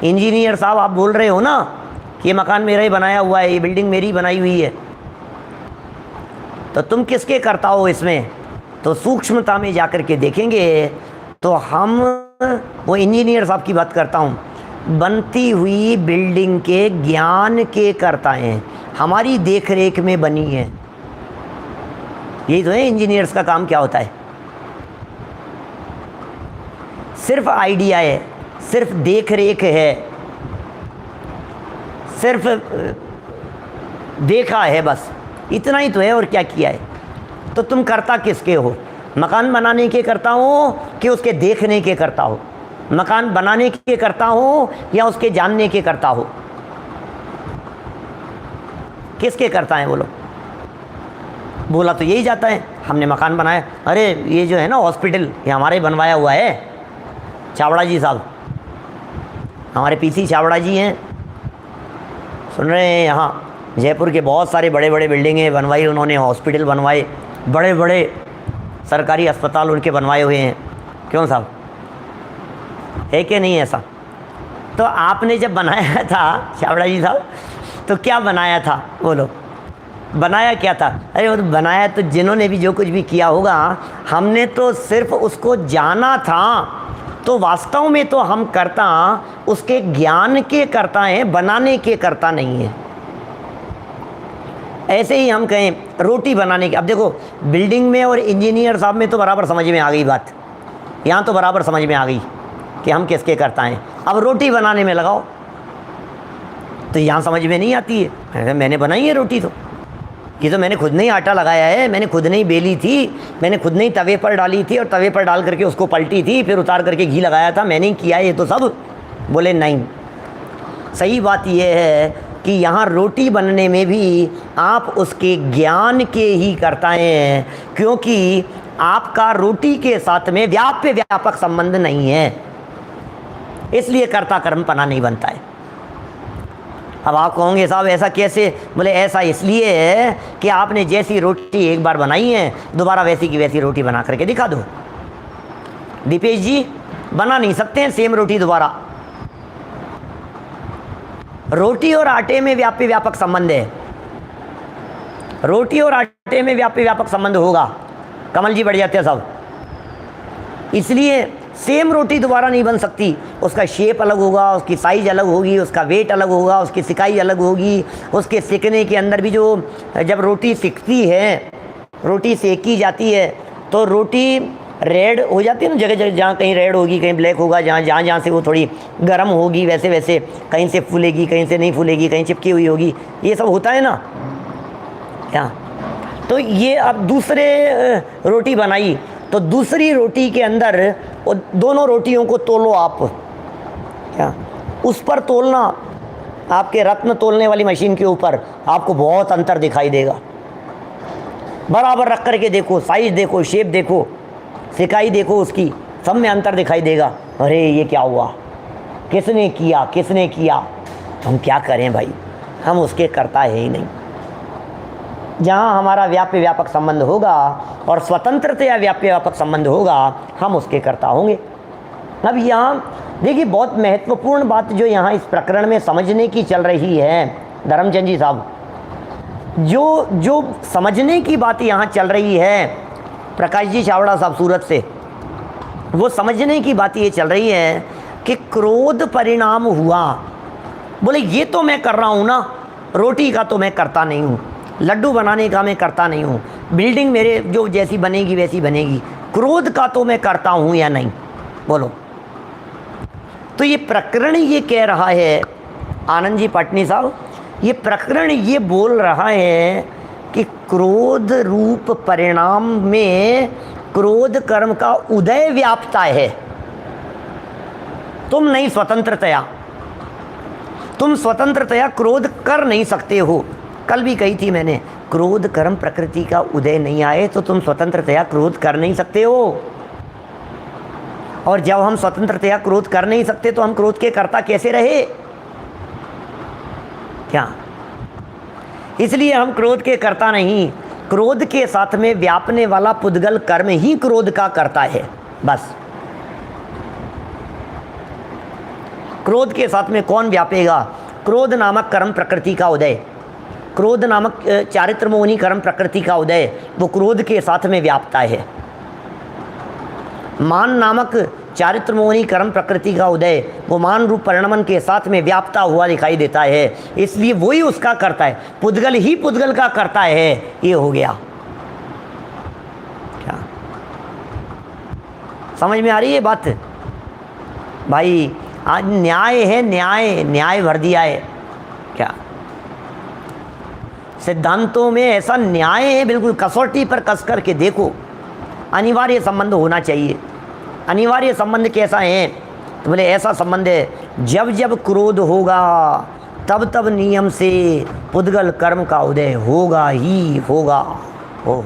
इंजीनियर साहब आप बोल रहे हो ना कि ये मकान मेरा ही बनाया हुआ है, ये बिल्डिंग मेरी बनाई हुई है। तो तुम किसके करता हो इसमें? तो सूक्ष्मता में जाकर के देखेंगे तो हम, वो इंजीनियर साहब की बात करता हूँ, बनती हुई बिल्डिंग के ज्ञान के करता हैं, हमारी देख रेख में बनी है। यही तो है इंजीनियर्स का काम। क्या होता है? सिर्फ आइडिया है, सिर्फ देख रेख है, सिर्फ देखा है, बस इतना ही तो है। और क्या किया है? तो तुम करता किसके हो? मकान बनाने के करता हो कि उसके देखने के करता हो? मकान बनाने के करता हो या उसके जानने के करता हो? किसके करता है बोलो? बोला तो यही जाता है, हमने मकान बनाया। अरे ये जो है ना हॉस्पिटल, ये हमारे बनवाया हुआ है, चावड़ा जी साहब, हमारे पीसी चावड़ा जी हैं, सुन रहे हैं। यहाँ जयपुर के बहुत सारे बड़े बड़े बिल्डिंगें बनवाई उन्होंने, हॉस्पिटल बनवाए, बड़े बड़े सरकारी अस्पताल उनके बनवाए हुए हैं। क्यों साहब, है कि नहीं ऐसा? तो आपने जब बनाया था चावड़ा जी साहब, तो क्या बनाया था बोलो? बनाया क्या था? अरे वो तो बनाया तो जिन्होंने भी जो कुछ भी किया होगा, हमने तो सिर्फ उसको जाना था। तो वास्तव में तो हम करता उसके ज्ञान के करता हैं, बनाने के करता नहीं है। ऐसे ही हम कहें रोटी बनाने की, अब देखो बिल्डिंग में और इंजीनियर साहब में तो बराबर समझ में आ गई बात, यहाँ तो बराबर समझ में आ गई। कि हम किसके करता हैं। अब रोटी बनाने में लगाओ तो यहाँ समझ में नहीं आती है। मैंने बनाई है रोटी, तो ये तो मैंने खुद नहीं आटा लगाया है, मैंने खुद नहीं बेली थी, मैंने खुद नहीं तवे पर डाली थी और तवे पर डाल करके उसको पलटी थी, फिर उतार करके घी लगाया था, मैंने ही किया ये तो सब। बोले नहीं, सही बात यह है कि यहाँ रोटी बनने में भी आप उसके ज्ञान के ही करता हैं, क्योंकि आपका रोटी के साथ में व्याप्य व्यापक संबंध नहीं है, इसलिए कर्ता कर्मपना नहीं बनता है। अब आप कहोगे साहब ऐसा कैसे? बोले ऐसा इसलिए है कि आपने जैसी रोटी एक बार बनाई है दोबारा वैसी की वैसी रोटी बना करके दिखा दो। दीपेश जी बना नहीं सकते हैं सेम रोटी दोबारा। रोटी और आटे में व्याप्य व्यापक संबंध है, रोटी और आटे में व्याप्य व्यापक संबंध होगा। कमल जी बढ़ जाते हैं सब, इसलिए सेम रोटी दोबारा नहीं बन सकती। उसका शेप अलग होगा, उसकी साइज़ अलग होगी, उसका वेट अलग होगा, उसकी सिकाई अलग होगी, उसके सिकने के अंदर भी जो जब रोटी सिकती है, रोटी सेकी जाती है तो रोटी रेड हो जाती है ना, जगह जगह जहाँ कहीं रेड होगी, कहीं ब्लैक होगा, जहाँ जहाँ जहाँ से वो थोड़ी गर्म होगी वैसे वैसे कहीं से फूलेगी, कहीं से नहीं फूलेगी, कहीं चिपकी हुई होगी, ये सब होता है ना क्या। तो ये अब दूसरे रोटी बनाई तो दूसरी रोटी के अंदर वो दोनों रोटियों को तोलो आप, क्या उस पर तोलना, आपके रत्न तोलने वाली मशीन के ऊपर आपको बहुत अंतर दिखाई देगा। बराबर रख करके देखो, साइज देखो, शेप देखो, सिकाई देखो, उसकी सब में अंतर दिखाई देगा। अरे ये क्या हुआ, किसने किया, किसने किया। हम क्या करें भाई, हम उसके करता है ही नहीं। जहाँ हमारा व्याप्य व्यापक संबंध होगा और स्वतंत्रतया व्याप्य व्यापक संबंध होगा, हम उसके कर्ता होंगे। अब यहाँ देखिए बहुत महत्वपूर्ण बात जो यहाँ इस प्रकरण में समझने की चल रही है धर्मचंद जी साहब, जो समझने की बात यहाँ चल रही है प्रकाश जी चावड़ा साहब सूरत से, वो समझने की बात ये चल रही है कि क्रोध परिणाम हुआ। बोले ये तो मैं कर रहा हूँ ना, रोटी का तो मैं करता नहीं हूँ, लड्डू बनाने का मैं करता नहीं हूँ, बिल्डिंग मेरे जो जैसी बनेगी वैसी बनेगी, क्रोध का तो मैं करता हूँ या नहीं, बोलो। तो ये प्रकरण ये कह रहा है आनंद जी पाटनी साहब, ये प्रकरण ये बोल रहा है कि क्रोध रूप परिणाम में क्रोध कर्म का उदय व्याप्ता है। तुम नहीं स्वतंत्रतया, तुम स्वतंत्रतया क्रोध कर नहीं सकते हो। कल भी कही थी मैंने, क्रोध कर्म प्रकृति का उदय नहीं आए तो तुम स्वतंत्रतया क्रोध कर नहीं सकते हो। और जब हम स्वतंत्रतया क्रोध कर नहीं सकते तो हम क्रोध के कर्ता कैसे रहे, क्या? इसलिए हम क्रोध के कर्ता नहीं, क्रोध के साथ में व्यापने वाला पुद्गल कर्म ही क्रोध का करता है। बस क्रोध के साथ में कौन व्यापेगा? क्रोध नामक कर्म प्रकृति का उदय, क्रोध नामक चारित्र मोहिनी कर्म प्रकृति का उदय, वो क्रोध के साथ में व्यापता है। मान नामक चारित्र मोहिनी कर्म प्रकृति का उदय, वो मान रूप परिणमन के साथ में व्याप्ता हुआ दिखाई देता है, इसलिए वही उसका करता है। पुद्गल ही पुद्गल का करता है, ये हो गया। क्या समझ में आ रही है बात भाई? आज न्याय है, न्याय भर दिया है। क्या सिद्धांतों में ऐसा न्याय है, बिल्कुल कसौटी पर कस करके देखो। अनिवार्य संबंध होना चाहिए। अनिवार्य संबंध कैसा है? तो बोले ऐसा संबंध है, जब जब क्रोध होगा तब तब नियम से पुद्गल कर्म का उदय होगा ही होगा। हो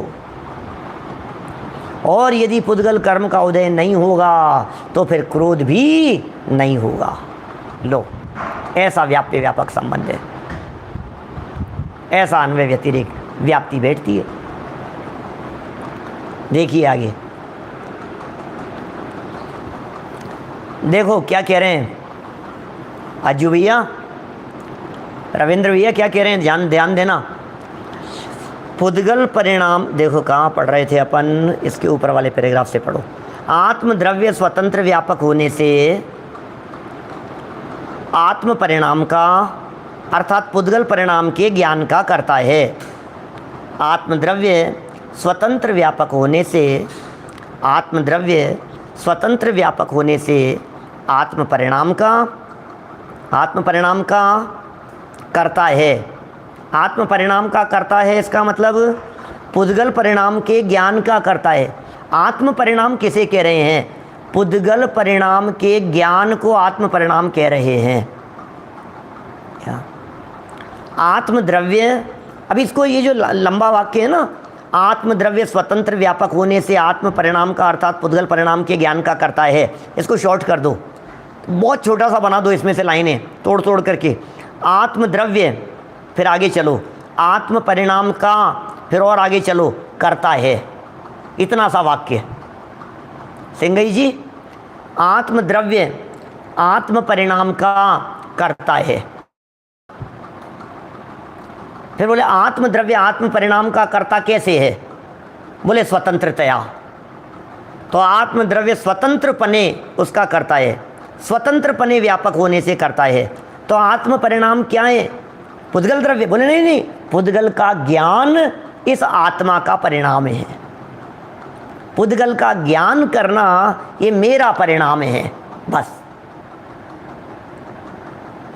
और यदि पुद्गल कर्म का उदय नहीं होगा तो फिर क्रोध भी नहीं होगा। लो, ऐसा व्याप्य व्यापक संबंध है, ऐसा अन्वय व्यतिरेक व्याप्ति बैठती है। देखिए आगे, देखो क्या कह रहे हैं अज्जू भैया, रविंद्र भैया क्या कह रहे हैं, ध्यान देना। पुद्गल परिणाम, देखो कहाँ पढ़ रहे थे अपन, इसके ऊपर वाले पैराग्राफ से पढ़ो। आत्मद्रव्य स्वतंत्र व्यापक होने से आत्म परिणाम का अर्थात पुद्गल परिणाम के ज्ञान का करता है। आत्मद्रव्य स्वतंत्र व्यापक होने से, आत्मद्रव्य स्वतंत्र व्यापक होने से आत्म परिणाम का करता है। आत्म परिणाम का करता है, इसका मतलब पुद्गल परिणाम के ज्ञान का करता है। आत्म परिणाम किसे कह रहे हैं? पुद्गल परिणाम के ज्ञान को आत्म परिणाम कह रहे हैं। क्या आत्मद्रव्य, अब इसको ये जो लंबा वाक्य है ना, आत्मद्रव्य स्वतंत्र व्यापक होने से आत्म परिणाम का अर्थात पुद्गल परिणाम के ज्ञान का करता है, इसको शॉर्ट कर दो, बहुत छोटा सा बना दो, इसमें से लाइनें तोड़ तोड़ करके। आत्मद्रव्य, फिर आगे चलो, आत्म परिणाम का, फिर और आगे चलो, करता है। इतना सा वाक्य। सिंगई जी, आत्मद्रव्य आत्म परिणाम का करता है। फिर बोले आत्मद्रव्य आत्म परिणाम का कर्ता कैसे है? बोले स्वतंत्रतया। तो आत्मद्रव्य स्वतंत्रपने उसका करता है, स्वतंत्रपने व्यापक होने से करता है। तो आत्म परिणाम क्या है? पुद्गल द्रव्य। बोले नहीं नहीं, पुद्गल का ज्ञान इस आत्मा का परिणाम है। पुद्गल का ज्ञान करना ये मेरा परिणाम है, बस।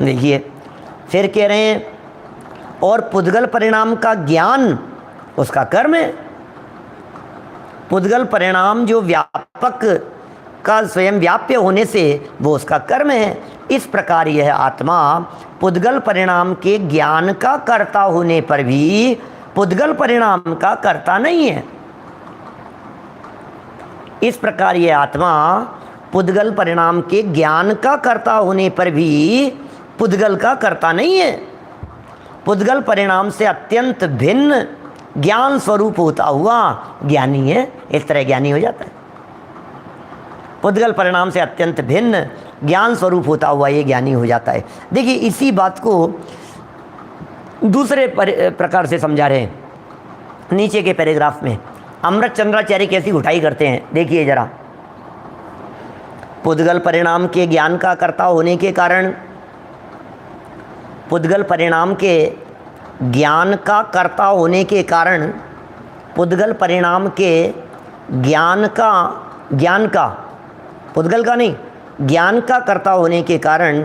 देखिए फिर कह रहे हैं और पुद्गल परिणाम का ज्ञान उसका कर्म है। पुद्गल परिणाम जो व्यापक का स्वयं व्याप्य होने से वो उसका कर्म है। इस प्रकार यह आत्मा पुद्गल परिणाम के ज्ञान का कर्ता होने पर भी पुद्गल परिणाम का कर्ता नहीं है। इस प्रकार यह आत्मा पुद्गल परिणाम के ज्ञान का कर्ता होने पर भी पुद्गल का कर्ता नहीं है। पुद्गल परिणाम से अत्यंत भिन्न ज्ञान स्वरूप होता हुआ ज्ञानी है। इस तरह ज्ञानी हो जाता है। पुद्गल परिणाम से अत्यंत भिन्न ज्ञान स्वरूप होता हुआ ये ज्ञानी हो जाता है। देखिए इसी बात को दूसरे प्रकार से समझा रहे हैं नीचे के पैराग्राफ में। अमृत चंद्राचार्य कैसी घुटाई करते हैं, देखिए जरा। पुद्गल परिणाम के ज्ञान का कर्ता होने के कारण, पुद्गल परिणाम के ज्ञान का कर्ता होने के कारण, पुद्गल परिणाम के ज्ञान का पुद्गल का नहीं, ज्ञान का कर्ता होने के कारण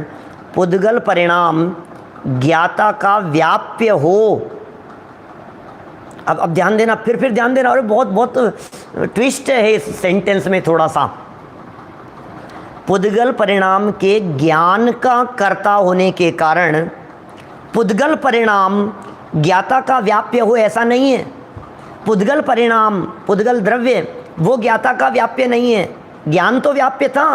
पुद्गल परिणाम ज्ञाता का व्याप्य हो। अब ध्यान देना, फिर ध्यान देना। और बहुत ट्विस्ट है इस सेंटेंस में थोड़ा सा। पुद्गल परिणाम के ज्ञान का कर्ता होने के कारण पुद्गल परिणाम ज्ञाता का व्याप्य हो, ऐसा नहीं है। पुद्गल परिणाम, पुद्गल द्रव्य वो ज्ञाता का व्याप्य नहीं है। ज्ञान तो व्याप्य था।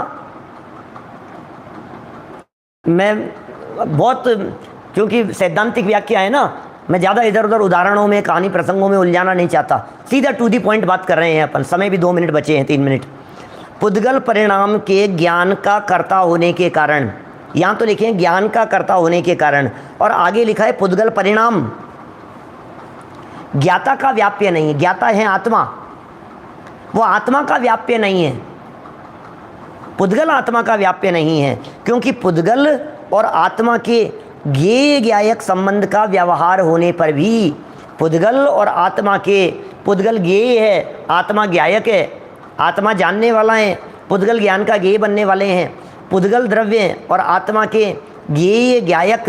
मैं बहुत, क्योंकि सैद्धांतिक व्याख्या है ना, मैं ज़्यादा इधर उधर उदाहरणों में, कहानी प्रसंगों में उलझाना नहीं चाहता। सीधा टू दी पॉइंट बात कर रहे हैं अपन। समय भी 2 मिनट बचे हैं, 3 मिनट। पुद्गल परिणाम के ज्ञान का कर्ता होने के कारण, यहाँ तो लिखे हैं ज्ञान का कर्ता होने के कारण, और आगे लिखा है पुद्गल परिणाम ज्ञाता का व्याप्य नहीं है। ज्ञाता है आत्मा, वो आत्मा का व्याप्य नहीं है। पुद्गल आत्मा का व्याप्य नहीं है, क्योंकि पुद्गल और आत्मा के ज्ञेय ज्ञायक संबंध का व्यवहार होने पर भी पुद्गल और आत्मा के, पुद्गल ज्ञेय है, आत्मा ज्ञायक है। आत्मा जानने वाला है, पुद्गल ज्ञान का ज्ञेय बनने वाले हैं। पुद्गल द्रव्य और आत्मा के ज्ञेय ज्ञायक,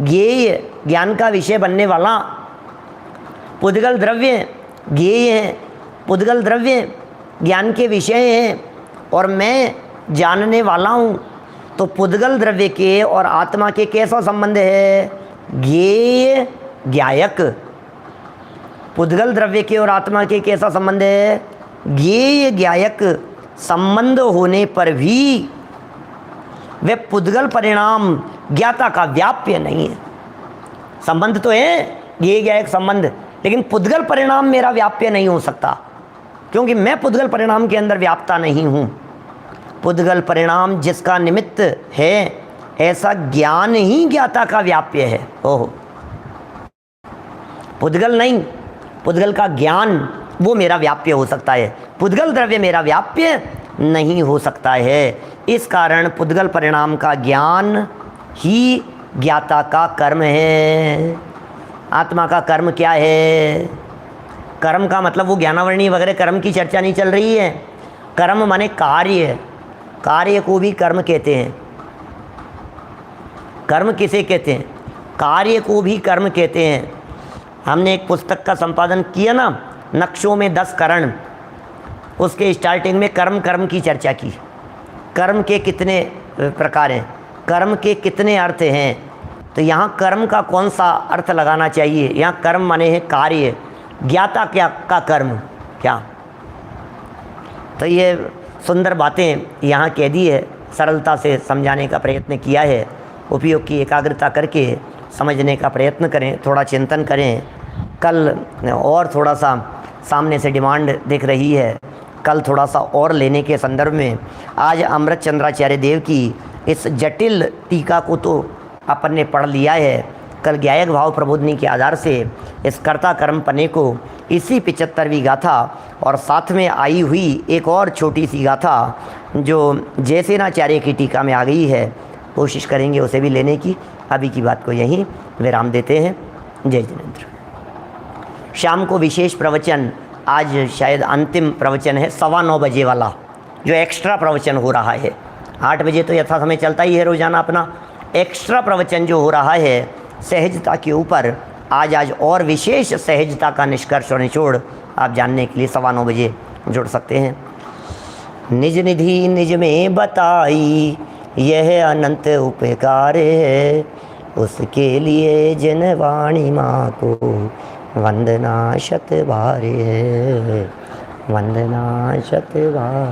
ज्ञेय ज्ञान का विषय बनने वाला। पुद्गल द्रव्य ज्ञेय है, पुद्गल द्रव्य ज्ञान के विषय हैं, और मैं जानने वाला हूँ। तो पुद्गल द्रव्य के और आत्मा के कैसा संबंध है? ज्ञेय ज्ञायक। पुद्गल द्रव्य के और आत्मा के कैसा संबंध है? ज्ञेय ज्ञायक संबंध होने पर भी वे पुद्गल परिणाम ज्ञाता का व्याप्य नहीं है। संबंध तो है, ज्ञेय ज्ञायक संबंध, लेकिन पुद्गल परिणाम मेरा व्याप्य नहीं हो सकता, क्योंकि मैं पुद्गल परिणाम के अंदर व्याप्ता नहीं हूँ। पुद्गल परिणाम जिसका निमित्त है, ऐसा ज्ञान ही ज्ञाता का व्याप्य है। ओहो, पुद्गल नहीं, पुद्गल का ज्ञान वो मेरा व्याप्य हो सकता है, पुद्गल द्रव्य मेरा व्याप्य नहीं हो सकता है। इस कारण पुद्गल परिणाम का ज्ञान ही ज्ञाता का कर्म है। आत्मा का कर्म क्या है? कर्म का मतलब वो ज्ञानावरणी वगैरह कर्म की चर्चा नहीं चल रही है। कर्म माने कार्य, कार्य को भी कर्म कहते हैं। कर्म किसे कहते हैं? कार्य को भी कर्म कहते हैं। हमने एक पुस्तक का संपादन किया ना, नक्शों में 10 करण, उसके स्टार्टिंग में कर्म की चर्चा की। कर्म के कितने प्रकार हैं, कर्म के कितने अर्थ हैं, तो यहाँ कर्म का कौन सा अर्थ लगाना चाहिए? यहाँ कर्म माने है कार्य, ज्ञाता क्या का कर्म क्या। तो ये सुंदर बातें यहाँ कह दी है, सरलता से समझाने का प्रयत्न किया है। उपयोग की एकाग्रता करके समझने का प्रयत्न करें, थोड़ा चिंतन करें। कल और थोड़ा सा सामने से डिमांड दिख रही है, कल थोड़ा सा और लेने के संदर्भ में। आज अमृत चंद्राचार्य देव की इस जटिल टीका को तो अपन ने पढ़ लिया है। कल ज्ञायक भाव प्रबोधनी के आधार से इस कर्ता कर्म पने को, इसी 75वीं गाथा और साथ में आई हुई एक और छोटी सी गाथा जो जयसेनाचार्य की टीका में आ गई है, कोशिश करेंगे उसे भी लेने की। अभी की बात को यहीं विराम देते हैं। जय जिनेंद्र। शाम को विशेष प्रवचन, आज शायद अंतिम प्रवचन है 9:15 बजे वाला, जो एक्स्ट्रा प्रवचन हो रहा है। 8 बजे तो यथा समय चलता ही है रोज़ाना अपना। एक्स्ट्रा प्रवचन जो हो रहा है सहजता के ऊपर, आज और विशेष सहजता का निष्कर्ष और निचोड़ आप जानने के लिए 9:15 बजे जुड़ सकते हैं। निज निधि निज में बताई, यह अनंत उपकार है, उसके लिए जिन वाणी माँ को वंदना शत बार है, वंदना शत बार।